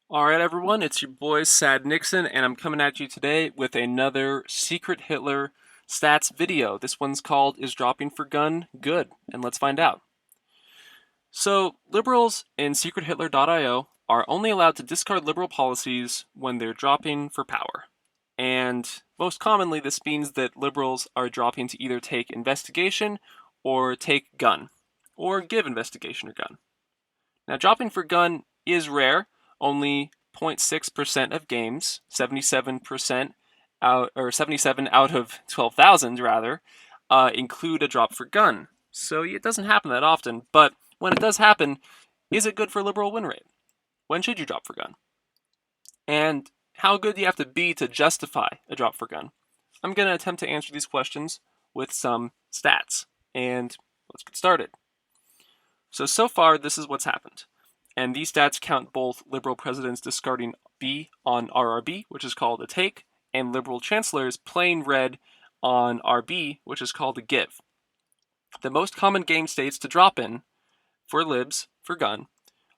Alright everyone, it's your boy Sad Nixon, and I'm coming at you today with another Secret Hitler stats video. This one's called Is Dropping for Gun Good? And let's find out. So, liberals in secrethitler.io are only allowed to discard liberal policies when they're dropping for power. And most commonly, this means that liberals are dropping to either take investigation or take gun, or give investigation or gun. Now, dropping for gun is rare. Only 0.6% of games, 77% out, or 77 out of 12,000 rather, include a drop for gun. So it doesn't happen that often. But when it does happen, is it good for liberal win rate? When should you drop for gun? And how good do you have to be to justify a drop for gun? I'm going to attempt to answer these questions with some stats. And let's get started. So far, this is what's happened. And these stats count both liberal presidents discarding B on RRB, which is called a take, and liberal chancellors playing red on RB, which is called a give. The most common game states to drop in for libs for gun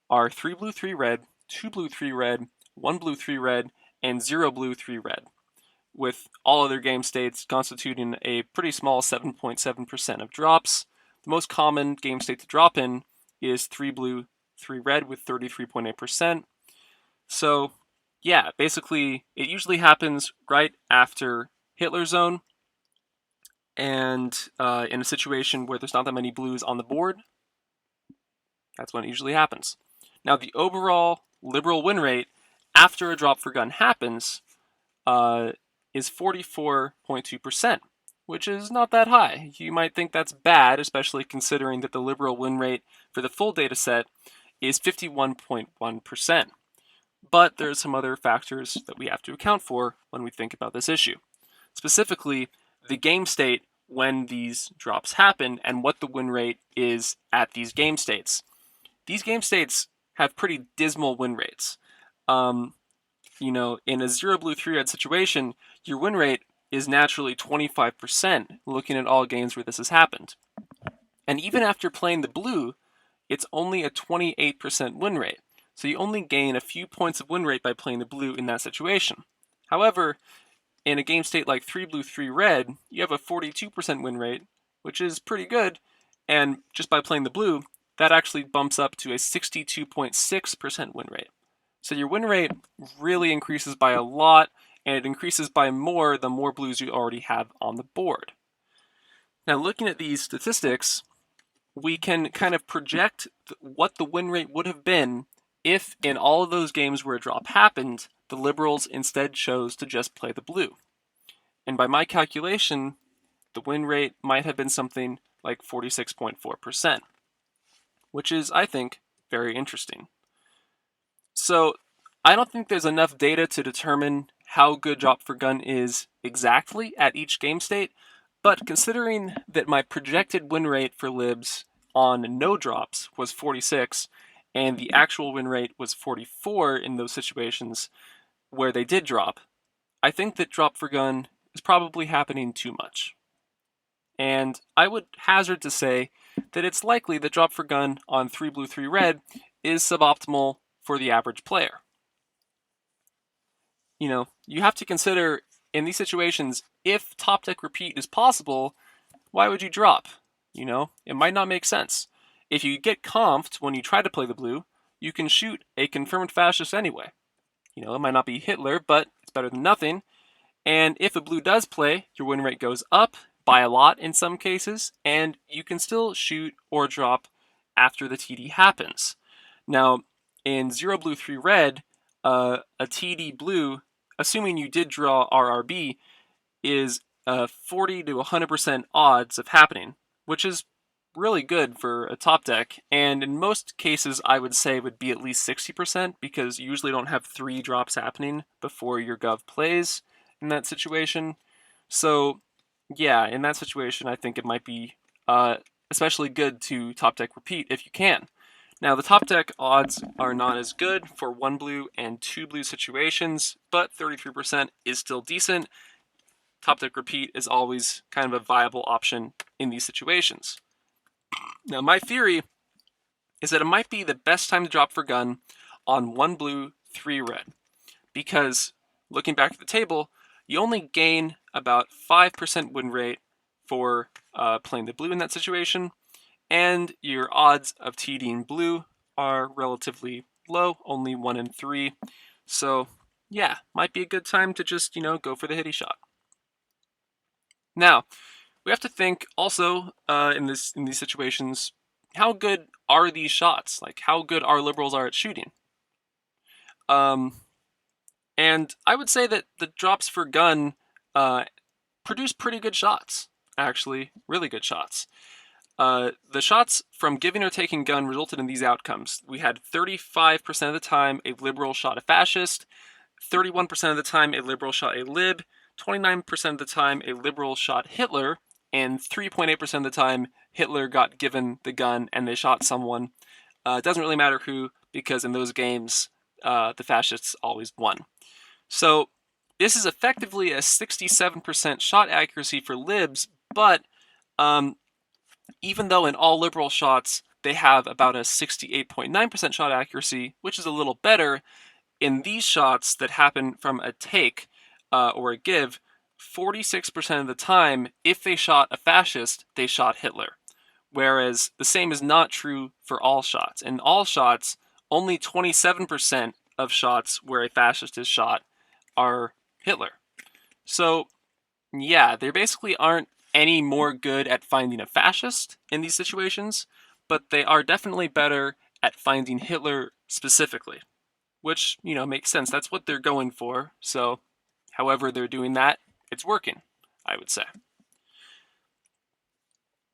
are 3 blue 3 red, 2 blue 3 red, 1 blue 3 red, and 0 blue 3 red, with all other game states constituting a pretty small 7.7% of drops. The most common game state to drop in is 3 blue 3 red with 33.8%. So, yeah, basically, it usually happens right after Hitler Zone, and in a situation where there's not that many blues on the board, that's when it usually happens. Now, the overall liberal win rate after a drop for gun happens is 44.2%, which is not that high. You might think that's bad, especially considering that the liberal win rate for the full data set is 51.1%. But there are some other factors that we have to account for when we think about this issue. Specifically, the game state when these drops happen and what the win rate is at these game states. These game states have pretty dismal win rates. In a 0 blue 3 red situation, your win rate is naturally 25% looking at all games where this has happened. And even after playing the blue, it's only a 28% win rate. So you only gain a few points of win rate by playing the blue in that situation. However, in a game state like 3 blue 3 red, you have a 42% win rate, which is pretty good, and just by playing the blue, that actually bumps up to a 62.6% win rate. So your win rate really increases by a lot, and it increases by more the more blues you already have on the board. Now, looking at these statistics, we can kind of project what the win rate would have been if in all of those games where a drop happened, the liberals instead chose to just play the blue. And by my calculation, the win rate might have been something like 46.4%, which is, I think, very interesting. So I don't think there's enough data to determine how good drop for gun is exactly at each game state, but considering that my projected win rate for libs on no drops was 46, and the actual win rate was 44 in those situations where they did drop, I think that drop for gun is probably happening too much. And I would hazard to say that it's likely that drop for gun on 3 blue 3 red is suboptimal for the average player. You have to consider in these situations, if top deck repeat is possible, why would you drop? It might not make sense. If you get comped when you try to play the blue, you can shoot a confirmed fascist anyway. It might not be Hitler, but it's better than nothing. And if a blue does play, your win rate goes up by a lot in some cases, and you can still shoot or drop after the TD happens. Now, in 0 blue 3 red, a TD blue, assuming you did draw RRB, is 40 to 100% odds of happening, which is really good for a top deck, and in most cases I would say would be at least 60% because you usually don't have 3 drops happening before your gov plays in that situation. So yeah, in that situation I think it might be especially good to top deck repeat if you can. Now, the top deck odds are not as good for 1 blue and 2 blue situations, but 33% is still decent. Top deck repeat is always kind of a viable option in these situations. Now, my theory is that it might be the best time to drop for gun on 1 blue 3 red. Because looking back at the table, you only gain about 5% win rate for playing the blue in that situation, and your odds of TDing blue are relatively low, only 1 in 3. So yeah, might be a good time to just, go for the hitty shot. Now, we have to think also in these situations, how good are these shots? Like, how good our liberals are at shooting? And I would say that the drops for gun produce pretty good shots, actually, really good shots. The shots from giving or taking gun resulted in these outcomes. We had 35% of the time a liberal shot a fascist, 31% of the time a liberal shot a lib, 29% of the time a liberal shot Hitler, and 3.8% of the time Hitler got given the gun and they shot someone. It doesn't really matter who, because in those games, the fascists always won. So this is effectively a 67% shot accuracy for libs, but even though in all liberal shots they have about a 68.9% shot accuracy, which is a little better, in these shots that happen from a take or a give, 46% of the time, if they shot a fascist, they shot Hitler. Whereas the same is not true for all shots. In all shots, only 27% of shots where a fascist is shot are Hitler. So, yeah, they basically aren't any more good at finding a fascist in these situations, but they are definitely better at finding Hitler specifically, which, makes sense. That's what they're going for. So, however they're doing that, it's working, I would say.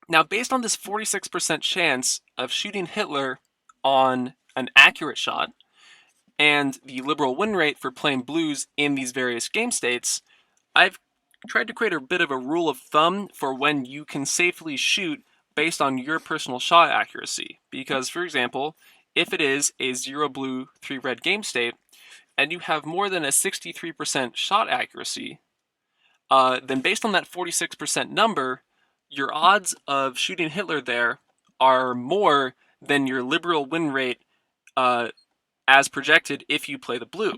Now, based on this 46% chance of shooting Hitler on an accurate shot, and the liberal win rate for playing blues in these various game states, I've tried to create a bit of a rule of thumb for when you can safely shoot based on your personal shot accuracy. Because, for example, if it is a 0 blue, 3 red game state, and you have more than a 63% shot accuracy, then based on that 46% number, your odds of shooting Hitler there are more than your liberal win rate as projected if you play the blue.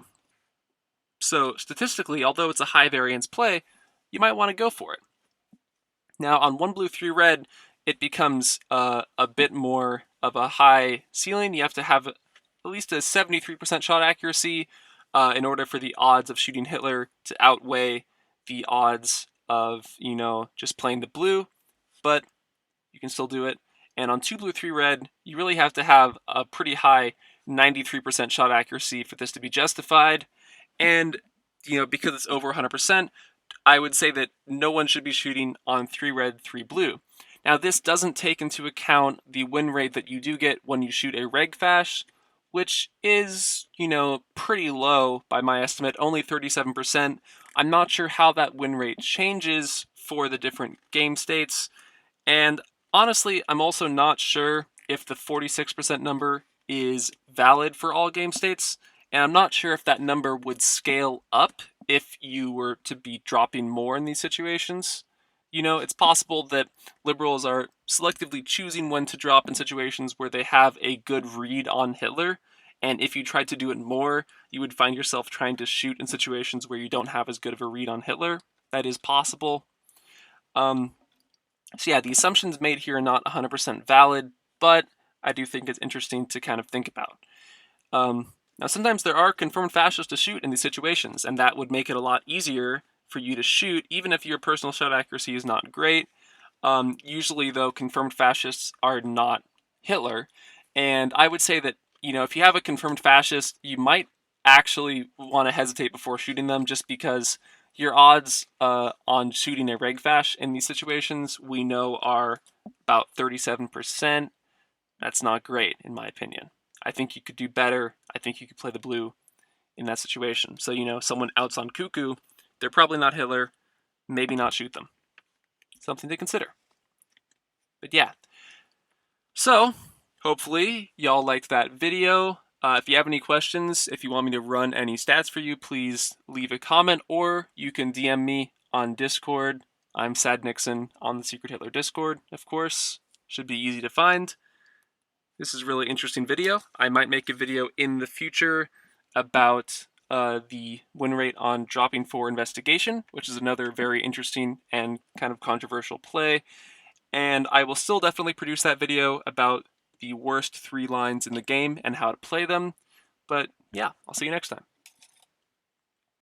So statistically, although it's a high variance play, you might want to go for it. Now on 1 blue 3 red, it becomes a bit more of a high ceiling. You have to have at least a 73% shot accuracy in order for the odds of shooting Hitler to outweigh the odds of, just playing the blue, but you can still do it. And on 2 blue 3 red, you really have to have a pretty high 93% shot accuracy for this to be justified. And, because it's over 100%, I would say that no one should be shooting on 3 red, 3 blue. Now, this doesn't take into account the win rate that you do get when you shoot a reg fash, which is, pretty low by my estimate, only 37%. I'm not sure how that win rate changes for the different game states. And honestly, I'm also not sure if the 46% number is valid for all game states, and I'm not sure if that number would scale up if you were to be dropping more in these situations. It's possible that liberals are selectively choosing when to drop in situations where they have a good read on Hitler, and if you tried to do it more, you would find yourself trying to shoot in situations where you don't have as good of a read on Hitler. That is possible. So yeah, the assumptions made here are not 100% valid, but I do think it's interesting to kind of think about. Now, sometimes there are confirmed fascists to shoot in these situations, and that would make it a lot easier for you to shoot, even if your personal shot accuracy is not great. Usually, though, confirmed fascists are not Hitler, and I would say that, if you have a confirmed fascist, you might actually want to hesitate before shooting them, just because your odds on shooting a reg fash in these situations we know are about 37%. That's not great, in my opinion. I think you could do better. I think you could play the blue in that situation. So, someone outs on Cuckoo, they're probably not Hitler, maybe not shoot them. Something to consider. But yeah. So, hopefully, y'all liked that video. If you have any questions, if you want me to run any stats for you, please leave a comment, or you can DM me on Discord. I'm Sad Nixon on the Secret Hitler Discord, of course. Should be easy to find. This is a really interesting video. I might make a video in the future about the win rate on dropping for investigation, which is another very interesting and kind of controversial play. And I will still definitely produce that video about the worst 3 lines in the game and how to play them. But yeah, I'll see you next time.